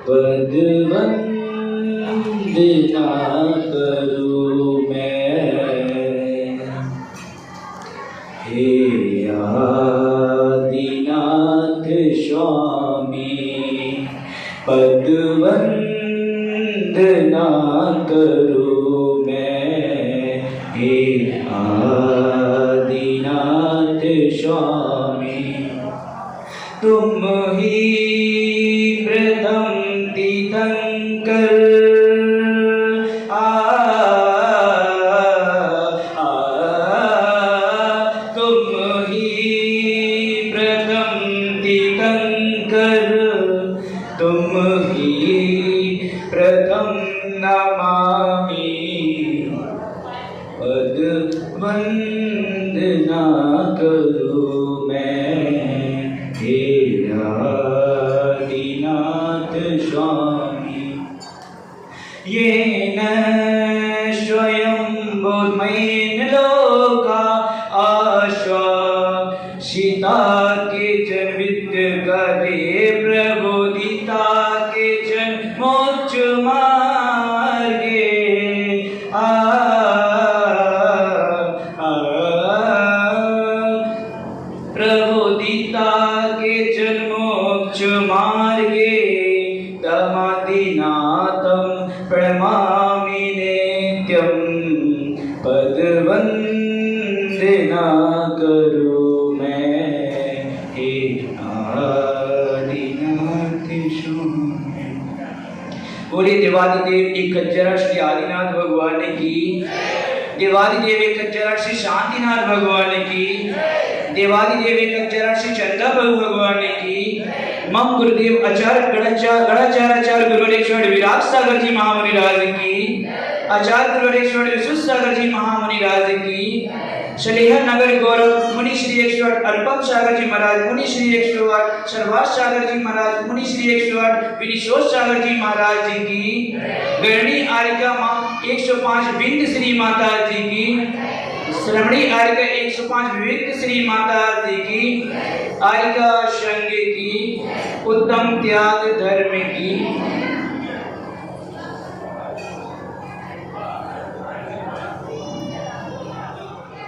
पद वंदना करूं मैं, हे आदिनाथ स्वामी पद वंदना करूं मैं, हे आदिनाथ स्वामी तुम ही प्रथम तीर्थंकर तुम ही प्रथम तीर्थंकर, तुम ही प्रथम नमामि पद वंदना करूं मैं, हे आदिनाथ स्वामी येन स्वयं बोधमयेन लोका आश्वासिता केचन विद्यगते प्रबोधिता केचन मोक्ष मार्गे प्रबोधिता केचन मोक्ष मार्गे तमादिनाथं प्रणमामि नित्यं पद वंदना करूं मैं, हे आदिनाथ स्वामी। बोले देवादिदेव एक खच्चर श्री आदिनाथ भगवान की, देवादिदेव एक खच्चर श्री शांतिनाथ भगवान की, देवादिदेव एक खच्चर श्री चंदा प्रभु भगवान की। मम गुरुदेव आचार्य गणाचार्य गुरुवरेश्वर विराट सागर जी महामुनि राज की, आचार्य गुरुवरेश्वर विश्व सागर जी महामुनि राज की। शलेहर नगर गौरव मुनि श्री 108 अर्पक सागर जी महाराज, मुनि श्री 108 सर्वास सागर जी महाराज, मुनि श्री 108 विनिशोर सागर जी महाराज जी की। गरणी आरिका मां 105 बिंद श्री माता जी की, श्रवणी आरिका 105 विविध श्री माता जी की। आरिका संग की, उत्तम त्याग धर्म की।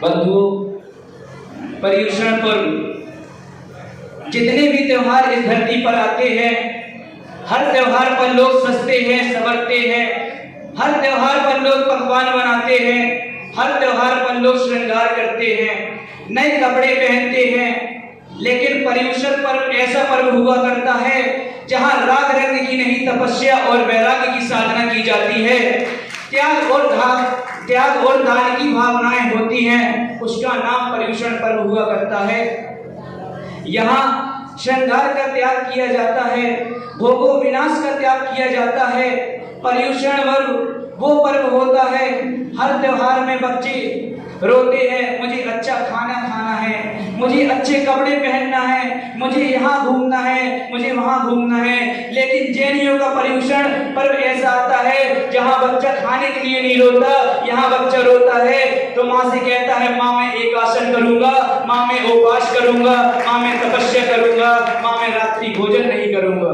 बंधुओं, पर्युषण पर्व जितने भी त्योहार इस धरती पर आते हैं, हर त्योहार पर लोग सजते हैं, संवरते हैं, हर त्योहार पर लोग पकवान बनाते हैं, हर त्योहार पर लोग श्रृंगार करते हैं, नए कपड़े पहनते हैं। लेकिन पर्युषण पर्व ऐसा पर्व हुआ करता है जहां राग रंग की नहीं तपस्या और वैराग्य की साधना की जाती है। त्याग और दान की भावनाएं होती हैं, उसका नाम पर्युषण पर्व हुआ करता है। यहाँ श्रृंगार का त्याग किया जाता है, भोगो विनाश का त्याग किया जाता है। पर्युषण पर्व वो पर्व होता है, हर त्योहार में बच्चे रोते हैं, मुझे अच्छा खाना खाना है, मुझे अच्छे कपड़े पहनना है, मुझे यहाँ घूमना है, मुझे वहाँ घूमना है। लेकिन जैनियों का पर्युषण पर्व ऐसा आता है जहाँ बच्चा खाने के लिए नहीं रोता, यहाँ बच्चा रोता है तो माँ से कहता है माँ मैं एक आसन करूंगा, माँ मैं उपवास करूंगा, माँ मैं तपस्या करूंगा, माँ मैं रात्रि भोजन नहीं करूंगा।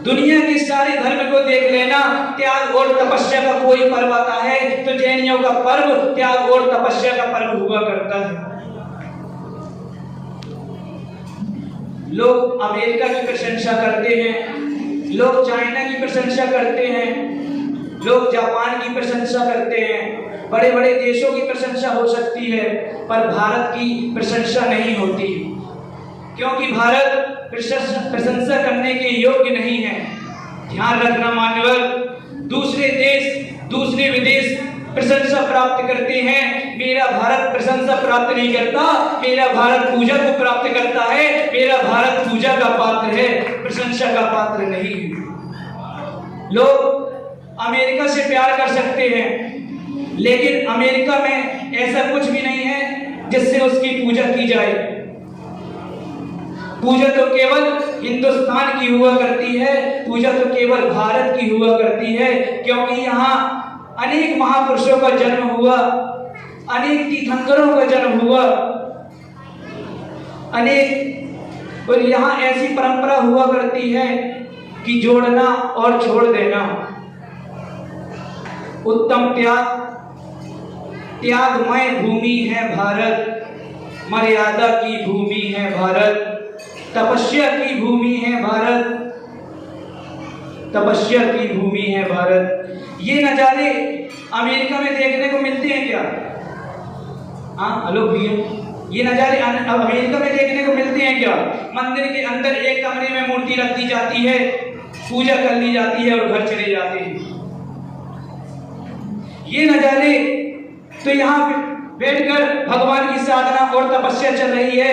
दुनिया के सारे धर्म को देख लेना, त्याग और तपस्या का कोई पर्व आता है तो जैनियों का पर्व त्याग और तपस्या का पर्व हुआ करता है। लोग अमेरिका की प्रशंसा करते हैं, लोग चाइना की प्रशंसा करते हैं, लोग जापान की प्रशंसा करते हैं, बड़े बड़े देशों की प्रशंसा हो सकती है, पर भारत की प्रशंसा नहीं होती, क्योंकि भारत प्रशंसा करने के योग्य नहीं है। ध्यान रखना मान्यवर, दूसरे देश दूसरे विदेश प्रशंसा प्राप्त करते हैं, मेरा भारत प्रशंसा प्राप्त नहीं करता, मेरा भारत पूजा को प्राप्त करता है, मेरा भारत पूजा का पात्र है, प्रशंसा का पात्र नहीं है। लोग अमेरिका से प्यार कर सकते हैं, लेकिन अमेरिका में ऐसा कुछ भी नहीं है जिससे उसकी पूजा की जाए। पूजा तो केवल हिंदुस्तान की हुआ करती है, पूजा तो केवल भारत की हुआ करती है, क्योंकि यहाँ अनेक महापुरुषों का जन्म हुआ, अनेक तीर्थंकरों का जन्म हुआ, अनेक और यहाँ ऐसी परंपरा हुआ करती है कि कि जोड़ना और छोड़ देना। उत्तम त्यागमय भूमि है भारत, मर्यादा की भूमि है भारत, तपस्या की भूमि है भारत, तपस्या की भूमि है भारत। ये नज़ारे अमेरिका में देखने को मिलते हैं क्या? हाँ हेलो भैया, ये नज़ारे अमेरिका में देखने को मिलते हैं क्या? मंदिर के अंदर एक कमरे में मूर्ति रख दी जाती है, पूजा कर ली जाती है और घर चले जाते हैं। ये नज़ारे तो यहाँ बैठकर भगवान की साधना और तपस्या चल रही है।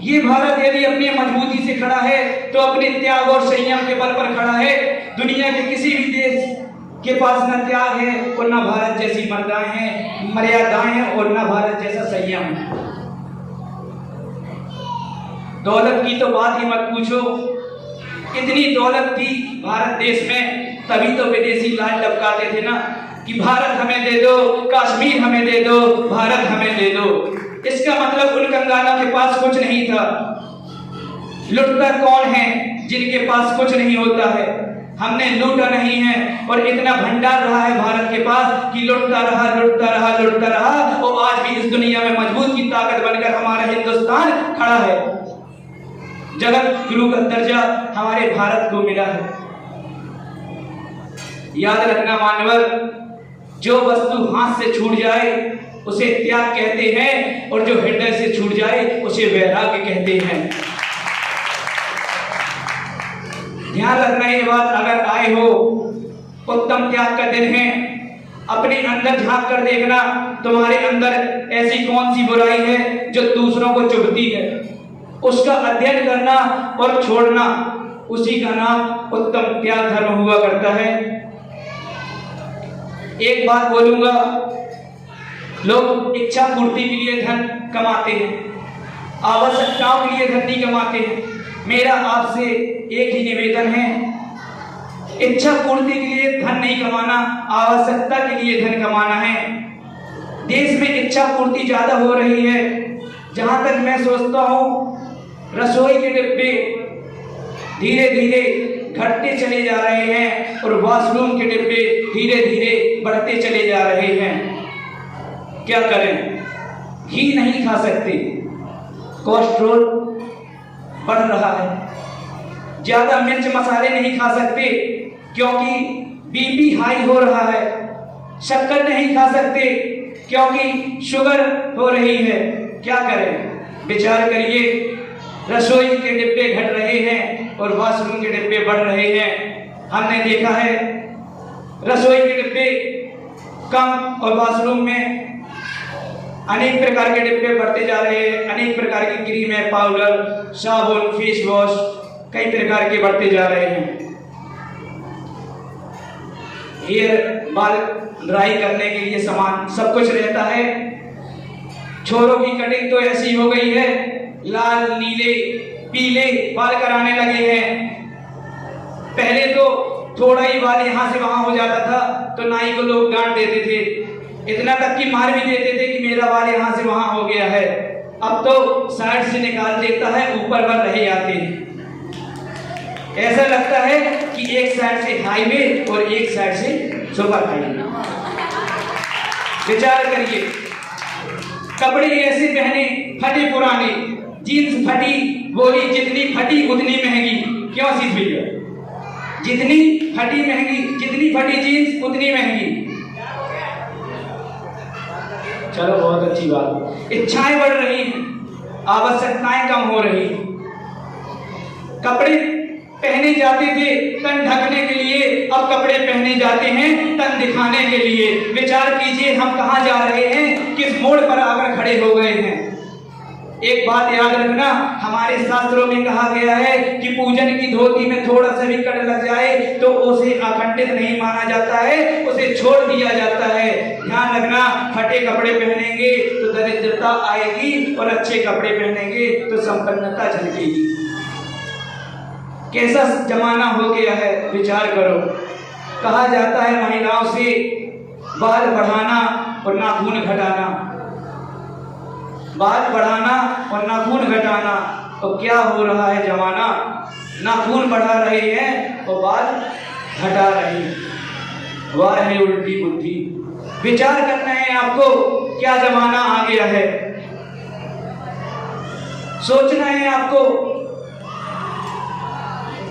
ये भारत यदि अपनी मजबूती से खड़ा है तो अपने त्याग और संयम के बल पर खड़ा है। दुनिया के किसी भी देश के पास न त्याग है और न भारत जैसी मर्यादाएं हैं और न भारत जैसा संयम है। दौलत की तो बात ही मत पूछो, इतनी दौलत थी भारत देश में, तभी तो विदेशी लाल टपकाते थे ना कि भारत हमें दे दो, कश्मीर हमें दे दो, भारत हमें दे दो। इसका मतलब उन कंगालों के पास कुछ नहीं था। लुटता कौन है? जिनके पास कुछ नहीं होता है। हमने लूटा नहीं है और इतना भंडार रहा है भारत के पास कि लुटता रहा और आज भी इस दुनिया में मजबूत की ताकत बनकर हमारा हिंदुस्तान खड़ा है। जगत गुरु का दर्जा हमारे भारत को मिला है। याद रखना मानवर, जो वस्तु हाथ से छूट जाए उसे त्याग कहते हैं और जो हृदय से छूट जाए उसे वैराग्य कहते हैं। ध्यान रखना ये बात, अगर आए हो उत्तम त्याग का दिन है, अपने अंदर झांक कर देखना तुम्हारे अंदर ऐसी कौन सी बुराई है जो दूसरों को चुभती है। उसका अध्ययन करना और छोड़ना, उसी का नाम उत्तम त्याग धर्म हुआ करता है। एक बात बोलूंगा, लोग इच्छा पूर्ति के लिए धन कमाते हैं, आवश्यकताओं के लिए धन नहीं कमाते हैं। मेरा आपसे एक ही निवेदन है, इच्छा पूर्ति के लिए धन नहीं कमाना, आवश्यकता के लिए धन कमाना है। देश में इच्छा पूर्ति ज्यादा हो रही है। जहां तक मैं सोचता हूं, रसोई के डिब्बे धीरे धीरे घटते चले जा रहे हैं और वॉशरूम के डिब्बे धीरे धीरे बढ़ते चले जा रहे हैं। क्या करें? घी नहीं खा सकते, कोलेस्ट्रॉल बढ़ रहा है। ज्यादा मिर्च मसाले नहीं खा सकते क्योंकि बीपी हाई हो रहा है। शक्कर नहीं खा सकते क्योंकि शुगर हो रही है। क्या करें? विचार करिए, रसोई के डिब्बे घट रहे हैं और वॉशरूम के डिब्बे बढ़ रहे हैं। हमने देखा है रसोई के डिब्बे कम और वॉशरूम में अनेक प्रकार के डिब्बे बढ़ते जा रहे हैं। अनेक प्रकार की क्रीम है, पाउडर, साबुन, फेस वॉश, कई प्रकार के बढ़ते जा रहे हैं। हेयर बाल ड्राई करने के लिए सामान सब कुछ रहता है। छोरों की कटिंग तो ऐसी हो गई है, लाल नीले पीले बाल कराने लगे हैं। पहले तो थोड़ा ही बाल यहाँ से वहां हो जाता था तो नाई को लोग डांट देते थे, इतना तक कि मार भी देते थे कि मेरा बाल यहाँ से वहां हो गया है। अब तो साइड से निकाल देता है, ऊपर पर रह जाते हैं। ऐसा लगता है कि एक साइड से हाईवे और एक साइड से सुपर हाईवे। विचार करिए, कपड़े ऐसे पहने फटे पुराने, जीन्स फटी, बोली जितनी फटी उतनी महंगी। क्यों शीश भैया? जितनी फटी महंगी, जितनी फटी जीन्स उतनी महंगी। चलो बहुत अच्छी बात। इच्छाएं बढ़ रही हैं, आवश्यकताएं कम हो रही। कपड़े पहने जाते थे तन ढकने के लिए, अब कपड़े पहने जाते हैं तन दिखाने के लिए। विचार कीजिए हम कहां जा रहे हैं, किस मोड़ पर आकर खड़े हो गए हैं। एक बात याद रखना, हमारे शास्त्रों में कहा गया है कि पूजन की धोती में थोड़ा सा भी कड़ लग जाए तो उसे अखंडित नहीं माना जाता है, उसे छोड़ दिया जाता है। ध्यान रखना, फटे कपड़े पहनेंगे तो दरिद्रता आएगी और अच्छे कपड़े पहनेंगे तो संपन्नता झलकेगी। कैसा जमाना हो गया है, विचार करो। कहा जाता है महिलाओं से बाल बढ़ाना और नाखून घटाना, बाल बढ़ाना और नाखून घटाना। तो क्या हो रहा है जमाना, नाखून बढ़ा रहे हैं और बाल हटा रहे हैं। वाह है उल्टी बुद्धि। विचार करना है आपको, क्या जमाना आ गया है। सोचना है आपको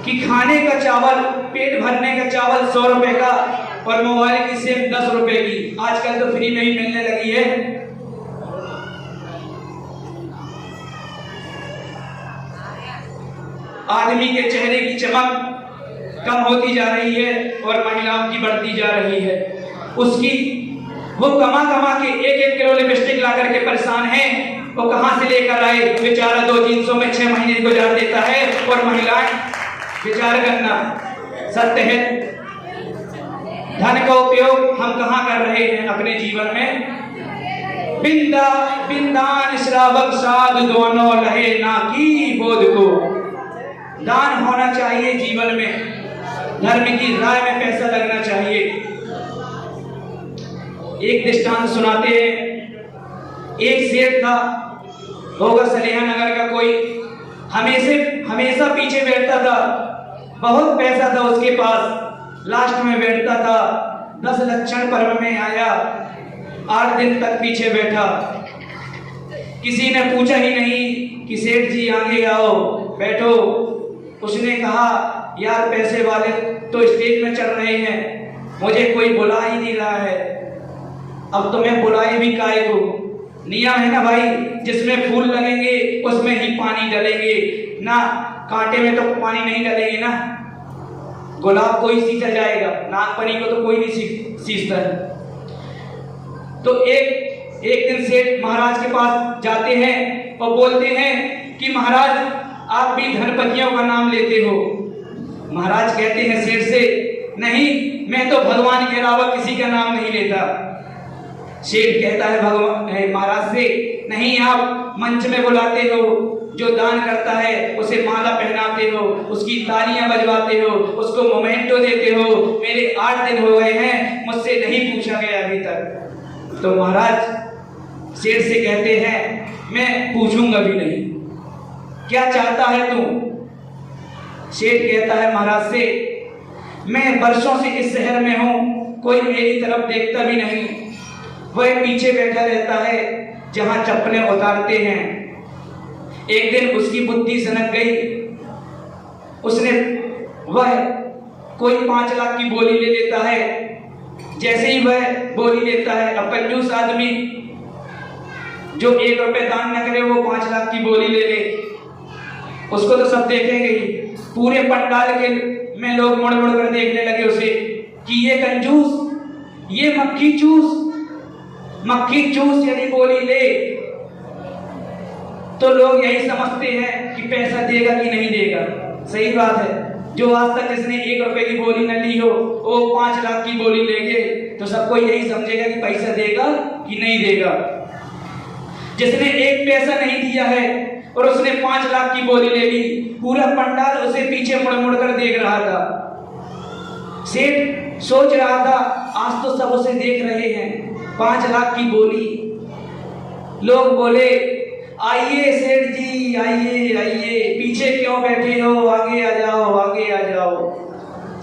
कि खाने का चावल, पेट भरने का चावल 100 रुपए का और मोबाइल की सिम 10 रुपए की, आजकल तो फ्री में ही मिलने लगी है। आदमी के चेहरे की चमक कम होती जा रही है और महिलाओं की बढ़ती जा रही है। उसकी वो कमा कमा के 1-1 किलो लिपस्टिक ला करके परेशान है। वो कहां से लेकर आए, बेचारा 200-300 में 6 महीने गुजार देता है। और महिलाएं, विचार करना, सत्य है, धन का उपयोग हम कहां कर रहे हैं अपने जीवन में। बिंदान श्रावक साध दोनों लहे ना की बोध को। दान होना चाहिए जीवन में, धर्म की राय में पैसा लगना चाहिए। एक दृष्टांत सुनाते हैं। एक सेठ था, होगा सलेहा नगर का कोई, हमेशा पीछे बैठता था। बहुत पैसा था उसके पास, लास्ट में बैठता था। 10 लक्षण पर्व में आया, 8 दिन तक पीछे बैठा। किसी ने पूछा ही नहीं कि सेठ जी आगे आओ, बैठो। उसने कहा, यार पैसे वाले तो स्टेज में चढ़ रहे हैं, मुझे कोई बुला ही नहीं रहा है, अब तुम्हें बुलाए भी काहे को। नियम है ना भाई, जिसमें फूल लगेंगे उसमें ही पानी डालेंगे ना, कांटे में तो पानी नहीं डालेंगे ना। गुलाब को ही सींचा जाएगा, नागपनी को तो कोई नहीं सींचता है। तो एक दिन सेठ महाराज के पास जाते हैं और बोलते हैं कि महाराज आप भी धनपतियों का नाम लेते हो। महाराज कहते हैं सेठ से, नहीं, मैं तो भगवान के अलावा किसी का नाम नहीं लेता। सेठ कहता है महाराज से, नहीं, आप मंच में बुलाते हो, जो दान करता है उसे माला पहनाते हो, उसकी तालियां बजवाते हो, उसको मोमेंटो देते हो। मेरे 8 दिन हो गए हैं, मुझसे नहीं पूछा गया अभी तक। तो महाराज सेठ से कहते हैं, मैं पूछूंगा भी नहीं, क्या चाहता है तू? सेठ कहता है महाराज से, मैं वर्षों से इस शहर में हूं, कोई मेरी तरफ देखता भी नहीं। वह पीछे बैठा रहता है जहां चप्पलें उतारते हैं। एक दिन उसकी बुद्धि सनक गई, उसने वह कोई 5 लाख की बोली ले लेता है। जैसे ही वह बोली लेता है, अब कंजूस आदमी जो 1 रुपए दान न करे वो 5 लाख की बोली ले ले, उसको तो सब देखेंगे ही। पूरे पंडाल के में लोग मुड़ मुड़ कर देखने लगे उसे कि ये कंजूस, ये मक्खी चूस यदि बोली ले तो लोग यही समझते हैं कि पैसा देगा कि नहीं देगा। सही बात है, जो आज तक जिसने 1 रुपए की बोली न ली हो वो 5 लाख की बोली लेंगे तो सबको यही समझेगा कि पैसा देगा कि नहीं देगा। जिसने 1 पैसा नहीं दिया है और उसने 5 लाख की बोली ले ली, पूरा पंडाल उसे पीछे मुड़ मुड़ कर देख रहा था। सेठ सोच रहा था, आज तो सब उसे देख रहे हैं, 5 लाख की बोली। लोग बोले, आइए सेठ जी, आइए आइए, पीछे क्यों बैठे हो, आगे आ जाओ, आगे आ जाओ।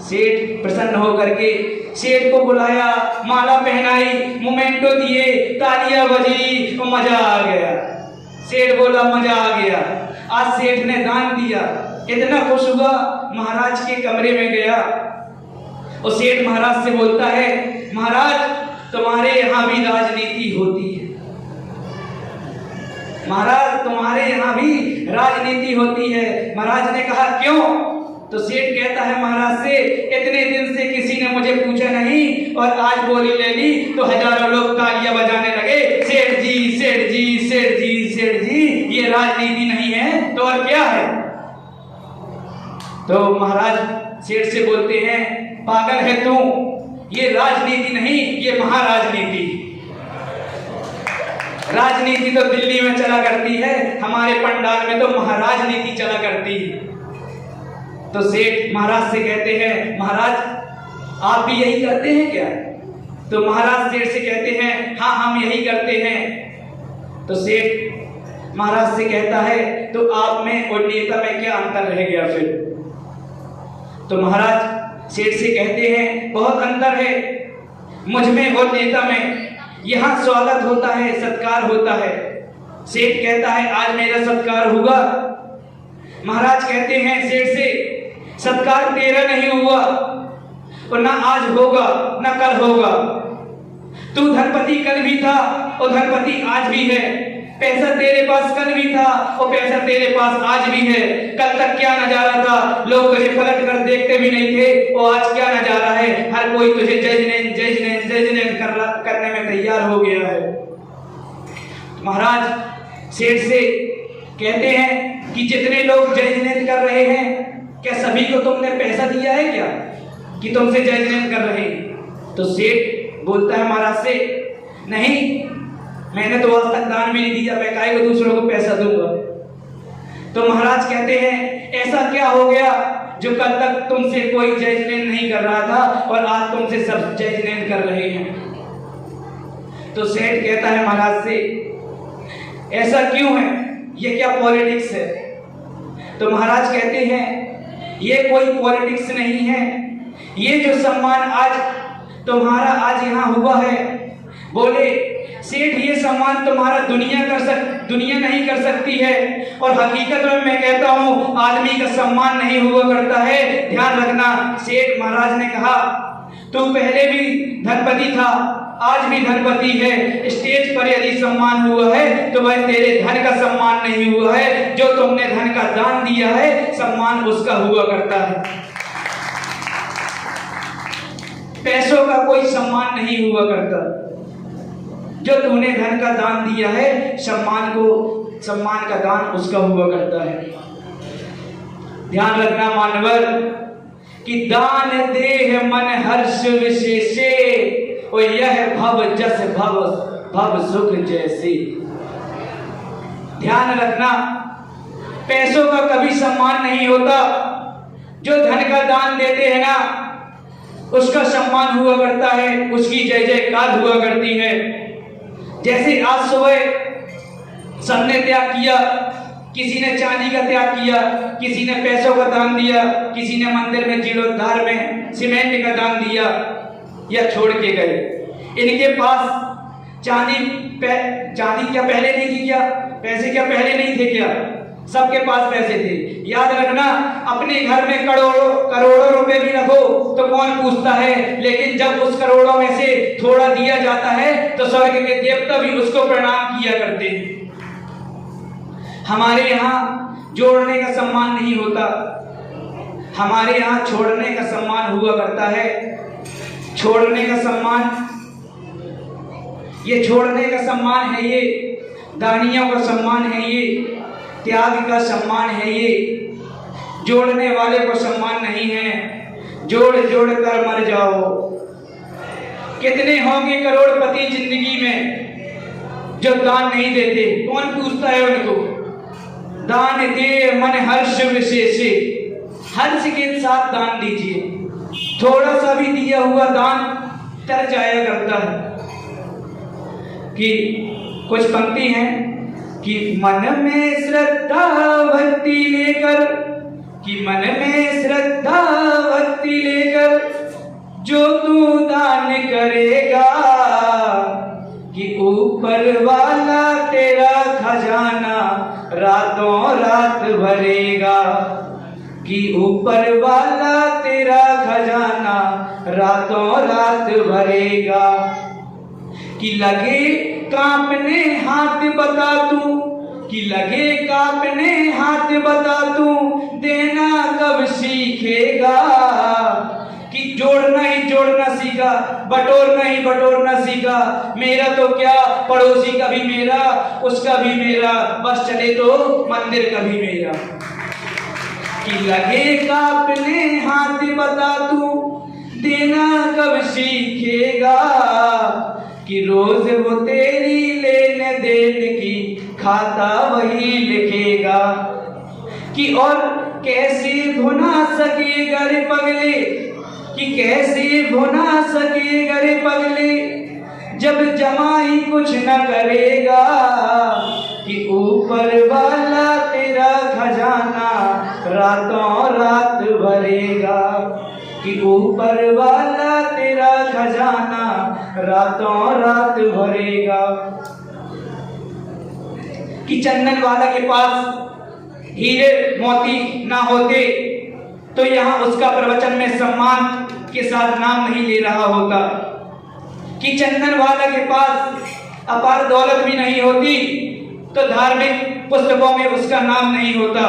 सेठ प्रसन्न होकर के सेठ को बुलाया, माला पहनाई, मोमेंटो दिए, तालियां बजी, तो मजा आ गया। सेठ बोला मजा आ गया, आज सेठ ने दान दिया। इतना खुश हुआ, महाराज के कमरे में गया और सेठ महाराज से बोलता है, महाराज तुम्हारे यहाँ भी राजनीति होती है। महाराज तुम्हारे यहाँ भी राजनीति होती है। महाराज ने कहा क्यों? तो सेठ कहता है महाराज से, इतने दिन से किसी ने मुझे पूछा नहीं और आज बोली ले ली तो हजारों लोग तालियां बजाने लगे, सेठ जी सेठ जी सेठ जी सेठ जी। ये राजनीति नहीं है तो और क्या है? तो महाराज सेठ से बोलते हैं, पागल है तू, ये राजनीति नहीं, ये महाराजनीति। राजनीति तो दिल्ली में चला करती है, हमारे पंडाल में तो महाराजनीति चला करती है। तो सेठ महाराज से कहते हैं, महाराज आप भी यही करते हैं क्या? तो महाराज सेठ से कहते हैं, हाँ हम यही करते हैं। तो सेठ महाराज से कहता है तो आप में और नेता में क्या अंतर रह गया फिर? तो महाराज सेठ से कहते हैं बहुत अंतर है मुझ में और नेता में। यहाँ स्वागत होता है, सत्कार होता है। सेठ कहता है आज मेरा सत्कार हुआ। महाराज कहते हैं सेठ से सत्कार तेरा नहीं हुआ और ना आज होगा ना कल होगा। तू धनपति कल भी था और धनपति आज भी है। पैसा तेरे पास कल भी था और पैसा तेरे पास आज भी है। कल तक क्या नजारा था, लोग तुझे पलट कर देखते भी नहीं थे, और आज क्या नजारा है, हर कोई तुझे जजमेंट करने में तैयार हो गया है। महाराज सेठ से कहते हैं कि जितने लोग जजमेंट कर रहे हैं क्या सभी को तुमने पैसा दिया है क्या कि तुमसे जजमेंट कर रहे हैं? तो सेठ बोलता है महाराज से नहीं, मैंने तो आज तक दान भी नहीं दिया, मैं काहे को दूसरों को पैसा दूंगा। तो महाराज कहते हैं ऐसा क्या हो गया जो कल तक तुमसे कोई जजमेंट नहीं कर रहा था और आज तुमसे सब जजमेंट कर रहे हैं? तो सेठ कहता है महाराज से ऐसा क्यों है, ये क्या पॉलिटिक्स है? तो महाराज कहते हैं ये कोई पॉलिटिक्स नहीं है, ये जो सम्मान आज तुम्हारा आज यहाँ हुआ है, बोले सेठ ये सम्मान तुम्हारा दुनिया नहीं कर सकती है। और हकीकत में मैं कहता हूँ आदमी का सम्मान नहीं हुआ करता है, ध्यान रखना। सेठ महाराज ने कहा तू पहले भी धनपति था, आज भी धनपति है। स्टेज पर यदि सम्मान हुआ है तो वह तेरे धन का सम्मान नहीं हुआ है, जो तुमने धन का दान दिया है सम्मान उसका हुआ करता है। पैसों का कोई सम्मान नहीं हुआ करता, जो तूने धन का दान दिया है सम्मान का दान उसका हुआ करता है। ध्यान रखना मानवर कि दान देह मन हर्ष विशेषे और यह भव जस भव सुख जैसे। ध्यान रखना पैसों का कभी सम्मान नहीं होता, जो धन का दान देते हैं ना उसका सम्मान हुआ करता है, उसकी जय जयकार हुआ करती है। जैसे आज सुबह सबने त्याग किया, किसी ने चांदी का त्याग किया, किसी ने पैसों का दान दिया, किसी ने मंदिर में जीर्णोद्धार में सीमेंट का दान दिया या छोड़ के गए। इनके पास चांदी क्या पहले नहीं थी क्या? पैसे क्या पहले नहीं थे क्या? सबके पास पैसे थे। याद रखना अपने घर में करोड़ों रुपए भी रखो तो कौन पूछता है, लेकिन जब उस करोड़ों में से थोड़ा दिया जाता है तो स्वर्ग के देवता भी उसको प्रणाम किया करते हैं। हमारे यहाँ जोड़ने का सम्मान नहीं होता, हमारे यहाँ छोड़ने का सम्मान हुआ करता है। छोड़ने का सम्मान, ये छोड़ने का सम्मान है, ये दानियों का सम्मान है, ये त्याग का सम्मान है, ये जोड़ने वाले को सम्मान नहीं है। जोड़ जोड़ कर मर जाओ। कितने होंगे करोड़पति जिंदगी में जो दान नहीं देते, कौन पूछता है उनको? दान दे मन हर्ष विशेषे, हर्ष के साथ दान दीजिए। थोड़ा सा भी दिया हुआ दान तर जाया करता है। कि कुछ पंक्ति हैं कि मन में श्रद्धा भक्ति लेकर, कि मन में श्रद्धा भक्ति लेकर जो तू दान करेगा, कि ऊपर वाला तेरा खजाना रातों रात भरेगा, कि ऊपर वाला तेरा खजाना रातों रात भरेगा। कि लगे कांपने हाथ बता तू, कि लगे कांपने हाथ बता तू, देना कब सीखेगा। कि जोड़ना ही जोड़ना सीखा, बटोरना ही बटोरना सीखा। मेरा तो क्या पड़ोसी का भी मेरा, उसका भी मेरा, बस चले तो मंदिर का भी मेरा। कि लगे कांपने हाथ बता तू, देना कब सीखेगा। कि रोज वो तेरी लेन देन की खाता वही लिखेगा। कि और कैसे भुना सकेगा रे पगले, कि कैसे भुना सकेगा रे पगले, जब जमा ही कुछ न करेगा। कि ऊपर वाला तेरा खजाना रातों रात भरेगा, कि ऊपर वाला तेरा खजाना रातों रात भरेगा। कि चंदन वाला के पास हीरे मोती ना होते तो यहाँ उसका प्रवचन में सम्मान के साथ नाम नहीं ले रहा होता। कि चंदन वाला के पास अपार दौलत भी नहीं होती तो धार्मिक पुस्तकों में उसका नाम नहीं होता।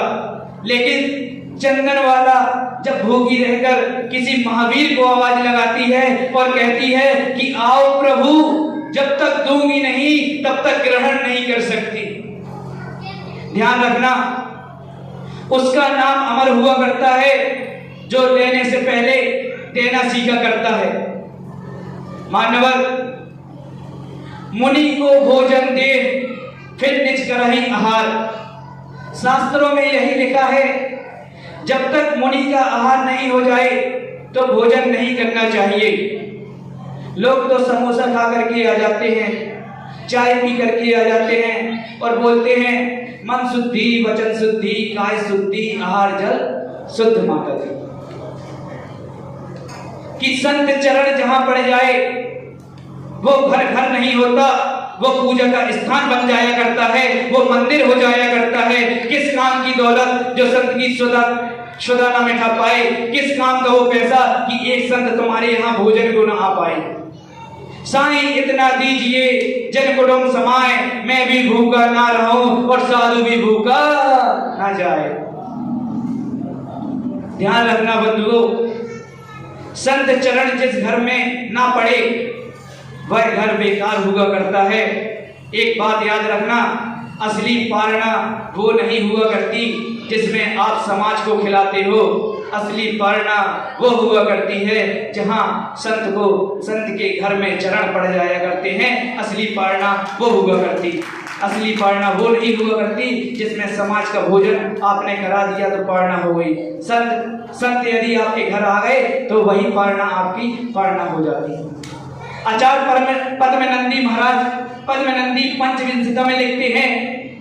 लेकिन चंदन वाला जब भूखी रहकर किसी महावीर को आवाज लगाती है और कहती है कि आओ प्रभु, जब तक दूंगी नहीं तब तक ग्रहण नहीं कर सकती। ध्यान रखना, उसका नाम अमर हुआ करता है जो लेने से पहले देना सीखा करता है। मानवर, मुनि को भोजन दे फिर निज करहि आहार। शास्त्रों में यही लिखा है, जब तक मुनि का आहार नहीं हो जाए तो भोजन नहीं करना चाहिए। लोग तो समोसा खा करके आ जाते हैं, चाय पी करके आ जाते हैं और बोलते हैं मन शुद्धि, वचन शुद्धि, काय शुद्धि, आहार जल शुद्ध माता जी। कि संत चरण जहां पड़ जाए वो घर घर नहीं होता, वो पूजा का स्थान बन जाया करता है, वो मंदिर हो जाया करता है। किस काम की दौलत जो संत की शुदा ना मिठा पाए, किस काम का वो पैसा कि एक संत तुम्हारे यहाँ भोजन को ना आ पाए। साईं इतना दीजिए जन कुटुंब समाए, मैं भी भूखा ना रहूं और साधु भी भूखा ना जाए। ध्यान रखना बंधुओं, संत चरण जिस घर में ना पड़े वह घर बेकार हुआ करता है। एक बात याद रखना, असली पारणा वो नहीं हुआ करती जिसमें आप समाज को खिलाते हो। असली पारणा वो हुआ करती है जहां संत के घर में चरण पड़ जाया करते हैं। असली पारणा वो हुआ करती, असली पारणा वो नहीं हुआ करती जिसमें समाज का भोजन आपने करा दिया तो पारणा हो गई। संत यदि आपके घर आ गए तो वही पारणा आपकी पारणा हो जाती है। आचार्य पद्मनंदी महाराज पद्मनंदी पंचविंशतियों में लिखते हैं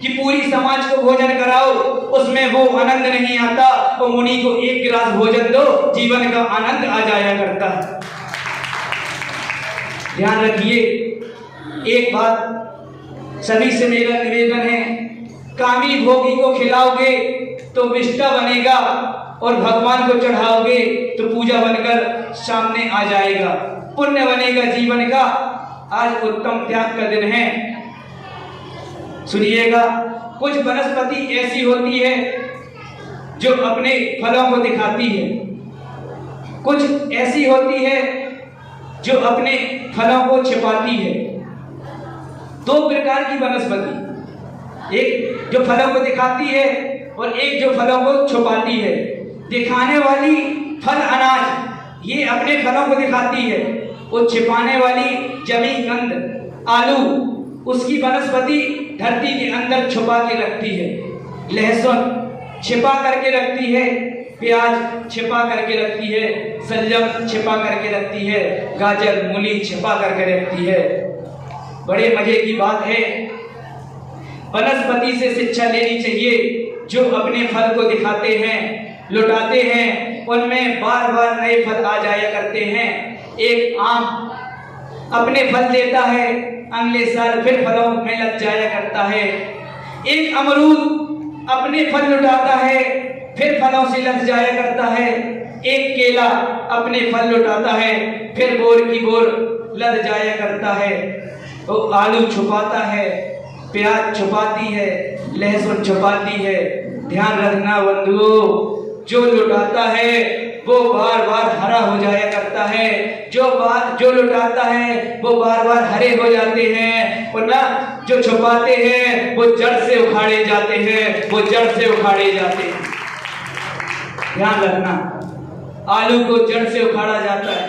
कि पूरी समाज को भोजन कराओ, उसमें वो आनंद नहीं आता, वो मुनि को एक गिलास भोजन दो, जीवन का आनंद आ जाया करता है। ध्यान रखिए, एक बात सभी से मेरा निवेदन है, कामी भोगी को खिलाओगे तो विष्टा बनेगा और भगवान को चढ़ाओगे तो पूजा बनकर सामने आ जाएगा, पुण्य बनेगा जीवन का। आज उत्तम त्याग का दिन है, सुनिएगा। कुछ वनस्पति ऐसी होती है जो अपने फलों को दिखाती है, कुछ ऐसी होती है जो अपने फलों को छिपाती है। दो प्रकार की वनस्पति, एक जो फलों को दिखाती है और एक जो फलों को छुपाती है। दिखाने वाली फल अनाज ये अपने फलों को दिखाती है, और छिपाने वाली जमी कंद आलू उसकी वनस्पति धरती के अंदर छुपा के रखती है। लहसुन छिपा करके रखती है, प्याज छिपा करके रखती है, सलजम छिपा करके रखती है, गाजर मूली छिपा करके रखती है। बड़े मजे की बात है, वनस्पति से शिक्षा लेनी चाहिए। जो अपने फल को दिखाते हैं, लुटाते हैं, उनमें बार बार नए फल आ जाया करते हैं। एक आम अपने फल देता है, अगले साल फिर फलों में लग जाया करता है। एक अमरूद अपने फल लुटाता है, फिर फलों से लग जाया करता है। एक केला अपने फल लुटाता है, फिर बोर की बोर लग जाया करता है। तो आलू छुपाता है, प्याज छुपाती है, लहसुन छुपाती है। ध्यान रखना बंधुओं, जो लुटाता है वो बार बार हरा हो जाया करता है, जो लुटाता है वो बार बार हरे हो जाते हैं, और ना जो छुपाते हैं वो जड़ से उखाड़े जाते हैं, वो जड़ से उखाड़े जाते हैं। ध्यान रखना, आलू को जड़ से उखाड़ा जाता है,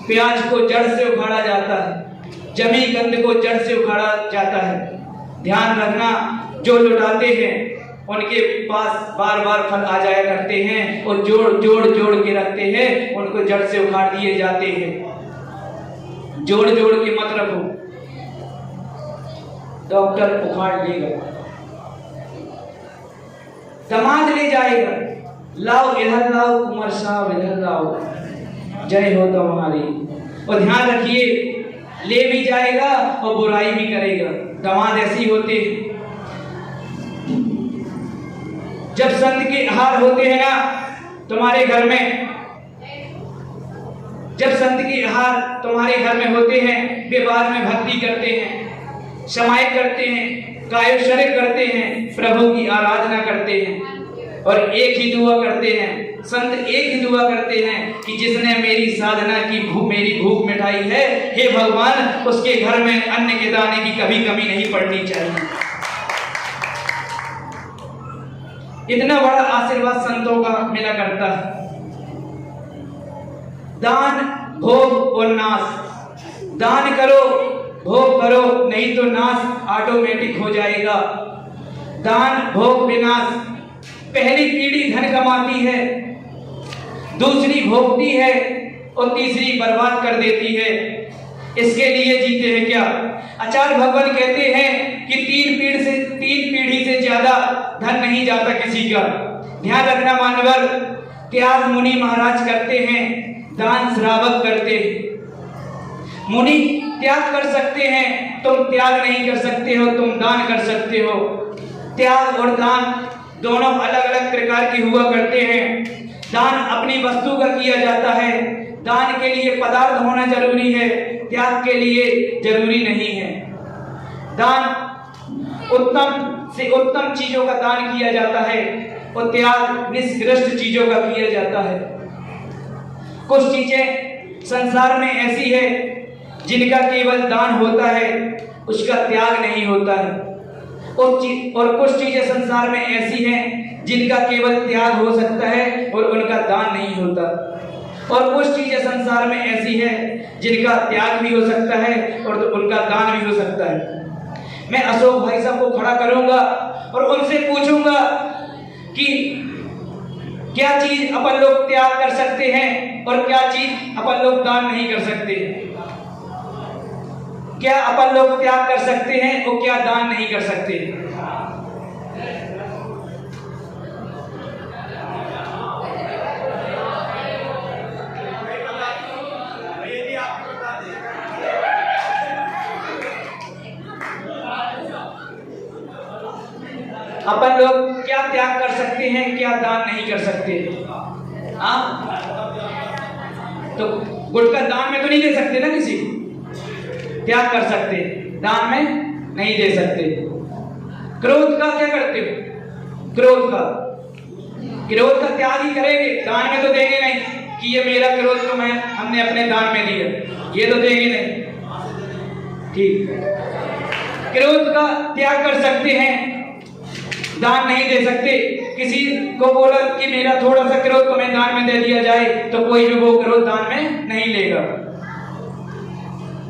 प्याज को जड़ से उखाड़ा जाता है, जमी कंद को जड़ से उखाड़ा जाता है। ध्यान रखना, जो लुटाते हैं उनके पास बार बार फल आ जाया करते हैं, और जोड़ के रखते हैं, उनको जड़ से उखाड़ दिए जाते हैं। जोड़ के मत रखो। डॉक्टर उखाड़ लेगा, दामाद ले जाएगा, लाओ इधर लाओ कुंवर साहब इधर लाओ, जय हो तुम्हारी। और ध्यान रखिए, ले भी जाएगा और बुराई भी करेगा। दामाद ऐसे ही होते हैं। जब संत के आहार होते हैं ना तुम्हारे घर में, जब संत के आहार तुम्हारे घर में होते हैं, वे बाद में भक्ति करते हैं, समाय करते हैं, कायोशर्य करते हैं, प्रभु की आराधना करते हैं और एक ही दुआ करते हैं। संत एक ही दुआ करते हैं कि जिसने मेरी साधना की मेरी भूख मिटाई है, हे भगवान उसके घर में अन्न के दाने की कभी कमी नहीं पड़नी चाहिए। इतना बड़ा आशीर्वाद संतों का मिला करता है। दान भोग और नाश, दान करो भोग करो, नहीं तो नाश ऑटोमेटिक हो जाएगा। दान भोग विनाश। पहली पीढ़ी धन कमाती है, दूसरी भोगती है और तीसरी बर्बाद कर देती है। इसके लिए जीते हैं क्या? आचार्य भगवान कहते हैं कि तीन पीढ़ी से ज्यादा धन नहीं जाता किसी का। ध्यान रखना मानवर, त्याग मुनि महाराज करते हैं, दान श्रावक करते हैं। मुनि त्याग कर सकते हैं, तुम त्याग नहीं कर सकते हो, तुम दान कर सकते हो। त्याग और दान दोनों अलग अलग प्रकार के हुआ करते हैं। दान अपनी वस्तु का किया जाता है, दान के लिए पदार्थ होना जरूरी है, त्याग के लिए जरूरी नहीं है। दान उत्तम से उत्तम चीजों का दान किया जाता है और त्याग निकृष्ट चीजों का किया जाता है। कुछ चीजें संसार में ऐसी है जिनका केवल दान होता है, उसका त्याग नहीं होता है। और कुछ चीजें संसार में ऐसी हैं जिनका केवल त्याग हो सकता है और उनका दान नहीं होता। और कुछ चीजें संसार में ऐसी हैं जिनका त्याग भी हो सकता है और उनका दान भी हो सकता है। मैं अशोक भाई साहब को खड़ा करूंगा और उनसे पूछूंगा कि क्या चीज अपन लोग त्याग कर सकते हैं और क्या चीज अपन लोग दान नहीं कर सकते। क्या अपन लोग त्याग कर सकते हैं और क्या दान नहीं कर सकते। अपन लोग क्या त्याग कर सकते हैं, क्या दान नहीं कर सकते। तो गुटखा दान में तो नहीं दे सकते ना किसी को, त्याग कर सकते, दान में नहीं दे सकते। क्रोध का क्या करते हो? क्रोध का त्याग ही करेंगे, दान में तो देंगे नहीं कि ये मेरा क्रोध तो हमने अपने दान में दिया, ये तो देंगे नहीं। ठीक, क्रोध का त्याग कर सकते हैं, दान नहीं दे सकते। किसी को बोला कि मेरा थोड़ा सा क्रोध तुम्हें दान में दे दिया जाए, तो कोई भी वो क्रोध दान में नहीं लेगा।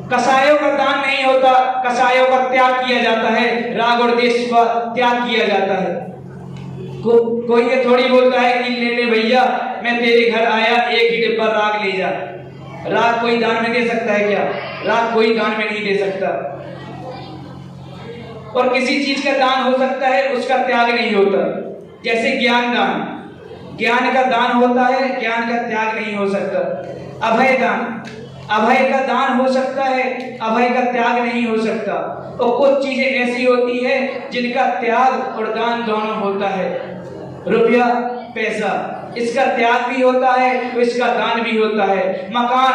कसायों का दान नहीं होता, कसायों का त्याग किया जाता है, राग और द्वेष का त्याग किया जाता है। कोई ये थोड़ी बोलता है कि ले ले भैया मैं तेरे घर आया, एक ही डिब्बा राग ले जा। राग कोई दान में दे सकता है क्या? राग कोई दान में नहीं दे सकता। और किसी चीज का दान हो सकता है, उसका त्याग नहीं होता। जैसे ज्ञान दान, ज्ञान का दान होता है, ज्ञान का त्याग नहीं हो सकता। अभय दान, अभय का दान हो सकता है, अभय का त्याग नहीं हो सकता। और कुछ चीजें ऐसी होती है जिनका त्याग और दान दोनों होता है। रुपया पैसा, इसका त्याग भी होता है तो इसका दान भी होता है। मकान,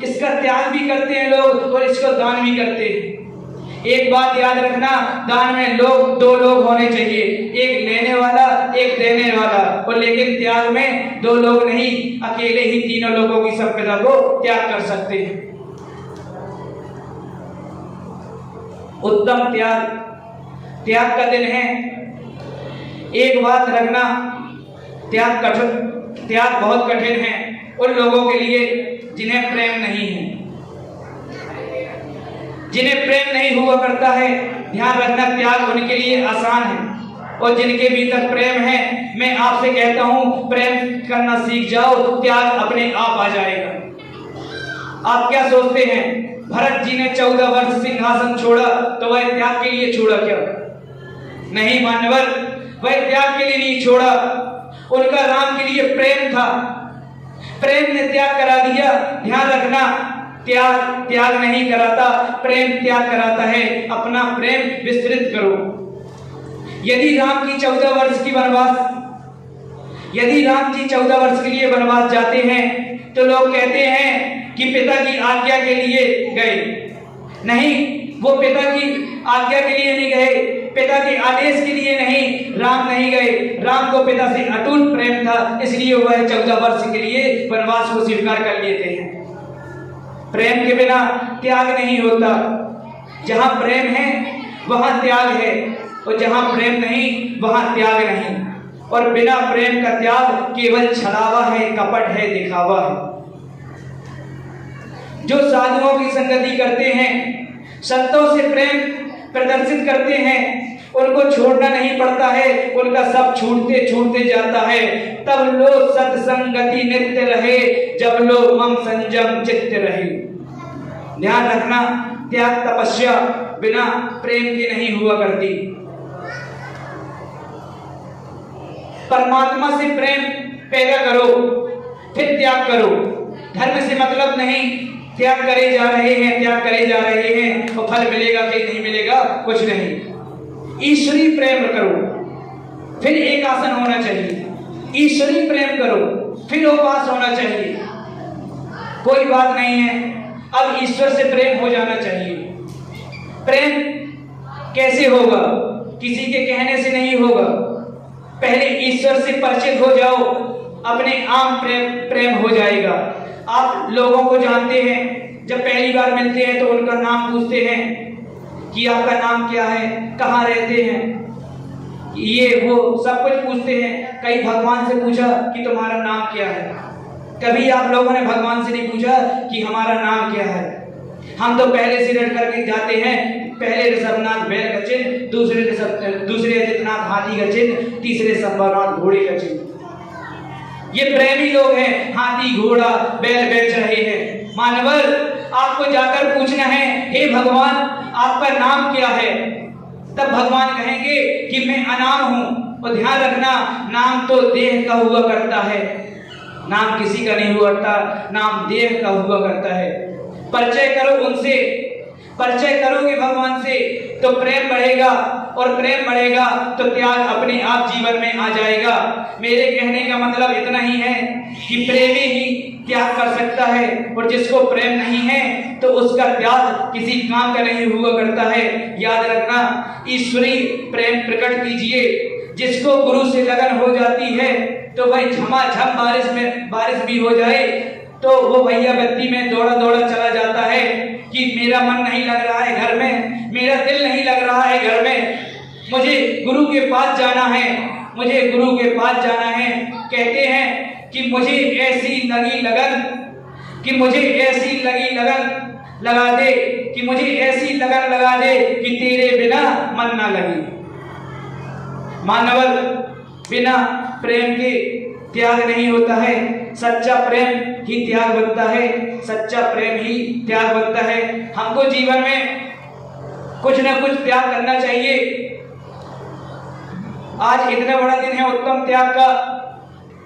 इसका त्याग भी करते हैं लोग और इसको दान भी करते हैं। एक बात याद रखना, दान में दो लोग होने चाहिए, एक लेने वाला एक देने वाला। और लेकिन त्याग में दो लोग नहीं, अकेले ही तीनों लोगों की संपदा को त्याग कर सकते हैं। उत्तम त्याग का दिन है। एक बात रखना, त्याग बहुत कठिन है उन लोगों के लिए जिन्हें प्रेम नहीं है, जिन्हें प्रेम नहीं हुआ करता है। ध्यान रखना, त्याग उनके लिए आसान है। और जिनके भीतर प्रेम है, मैं आपसे कहता हूं प्रेम करना सीख जाओ, त्याग अपने आप आ जाएगा। आप क्या सोचते हैं भरत जी ने 14 वर्ष सिंहासन छोड़ा, तो वह त्याग के लिए छोड़ा क्या? नहीं मान्यवर, वह त्याग के लिए नहीं छोड़ा, उनका राम के लिए प्रेम था, प्रेम ने त्याग करा दिया। ध्यान रखना, त्याग नहीं कराता, प्रेम त्याग कराता है। अपना प्रेम विस्तृत करो। यदि राम जी 14 वर्ष के लिए वनवास जाते हैं तो लोग कहते हैं कि पिता की आज्ञा के लिए गए। नहीं, वो पिता की आज्ञा के लिए नहीं गए, पिता के आदेश के लिए नहीं, राम नहीं गए। राम को पिता से अटूट प्रेम था, इसलिए वह 14 वर्ष के लिए वनवास को स्वीकार कर लेते हैं। प्रेम के बिना त्याग नहीं होता। जहां प्रेम है वहां त्याग है, और जहां प्रेम नहीं वहां त्याग नहीं। और बिना प्रेम का त्याग केवल छलावा है, कपट है, दिखावा है। जो साधुओं की संगति करते हैं, संतों से प्रेम प्रदर्शित करते हैं, उनको छोड़ना नहीं पड़ता है, उनका सब छूटते छूटते जाता है। तब लो सत्संगति नित्य रहे, जब लो मम संयम चित्त रहे। ध्यान रखना, त्याग तपस्या बिना प्रेम की नहीं हुआ करती। परमात्मा से प्रेम पैदा करो, फिर त्याग करो। धर्म से मतलब नहीं, त्याग करे जा रहे हैं और फल मिलेगा कि नहीं मिलेगा, कुछ नहीं। ईश्वरी प्रेम करो, फिर एक आसन होना चाहिए। ईश्वरी प्रेम करो, फिर उपवास होना चाहिए। कोई बात नहीं है, अब ईश्वर से प्रेम हो जाना चाहिए। प्रेम कैसे होगा? किसी के कहने से नहीं होगा। पहले ईश्वर से परिचित हो जाओ, अपने आप प्रेम हो जाएगा। आप लोगों को जानते हैं, जब पहली बार मिलते हैं तो उनका नाम पूछते हैं कि आपका नाम क्या है, कहाँ रहते हैं, ये वो सब कुछ पूछते हैं। कई भगवान से पूछा कि तुम्हारा नाम क्या है। कभी आप लोगों ने भगवान से नहीं पूछा कि हमारा नाम क्या है। हम तो पहले से रट करके जाते हैं, पहले ऋषभनाथ बैल का चिन्ह, दूसरे अजितनाथ हाथी का चिन्ह, तीसरे संभवनाथ घोड़े का चिन्ह। ये प्रेमी लोग हैं, हाथी घोड़ा बैल बेच रहे हैं। मानवर, आपको जाकर पूछना है, हे भगवान आपका नाम क्या है? तब भगवान कहेंगे कि मैं अनाम हूं। और ध्यान रखना, नाम तो देह का हुआ करता है, नाम किसी का नहीं हुआ करता, नाम देह का हुआ करता है। परिचय करो उनसे, परिचय करोगे भगवान से तो प्रेम बढ़ेगा, और प्रेम बढ़ेगा तो त्याग अपने आप जीवन में आ जाएगा। मेरे कहने का मतलब इतना ही है कि प्रेमी ही त्याग कर सकता है, और जिसको प्रेम नहीं है तो उसका त्याग किसी काम का नहीं हुआ करता है। याद रखना, ईश्वरी प्रेम प्रकट कीजिए। जिसको गुरु से लगन हो जाती है तो भाई झमाझम बारिश भी हो जाए तो वो भैया बत्ती में दौड़ा दौड़ा चला जाता है कि मेरा मन नहीं लग रहा है घर में, मेरा दिल नहीं लग रहा है घर में, मुझे गुरु के पास जाना है, मुझे गुरु के पास जाना है। कहते हैं कि मुझे ऐसी लगी लगन, कि मुझे ऐसी लगी लगन लगा दे, कि मुझे ऐसी लगन लगा दे कि तेरे बिना मन ना लगे। मानवर, बिना प्रेम के त्याग नहीं होता है। सच्चा प्रेम ही त्याग बनता है, सच्चा प्रेम ही त्याग बनता है। हमको जीवन में कुछ ना कुछ त्याग करना चाहिए। आज इतना बड़ा दिन है उत्तम त्याग का।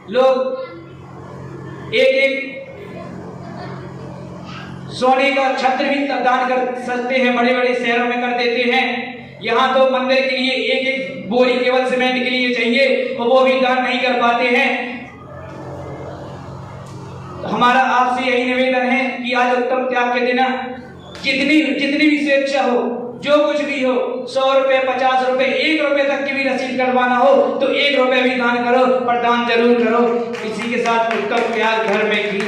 लोग एक सोने का छत्र भी दान कर सकते हैं, बड़े बड़े शहरों में कर देते हैं। यहाँ तो मंदिर के लिए एक बोरी केवल सीमेंट के लिए चाहिए, और वो भी दान नहीं कर पाते हैं। तो हमारा आपसे यही निवेदन है कि आज उत्तम त्याग के दिन जितनी भी स्वेच्छा हो, जो कुछ भी हो, 100 रुपए, 50 रुपए, 1 रुपए तक की भी रसीद करवाना हो तो 1 रुपए भी दान करो, पर दान जरूर करो। इसी के साथ उत्तम त्याग घर में की।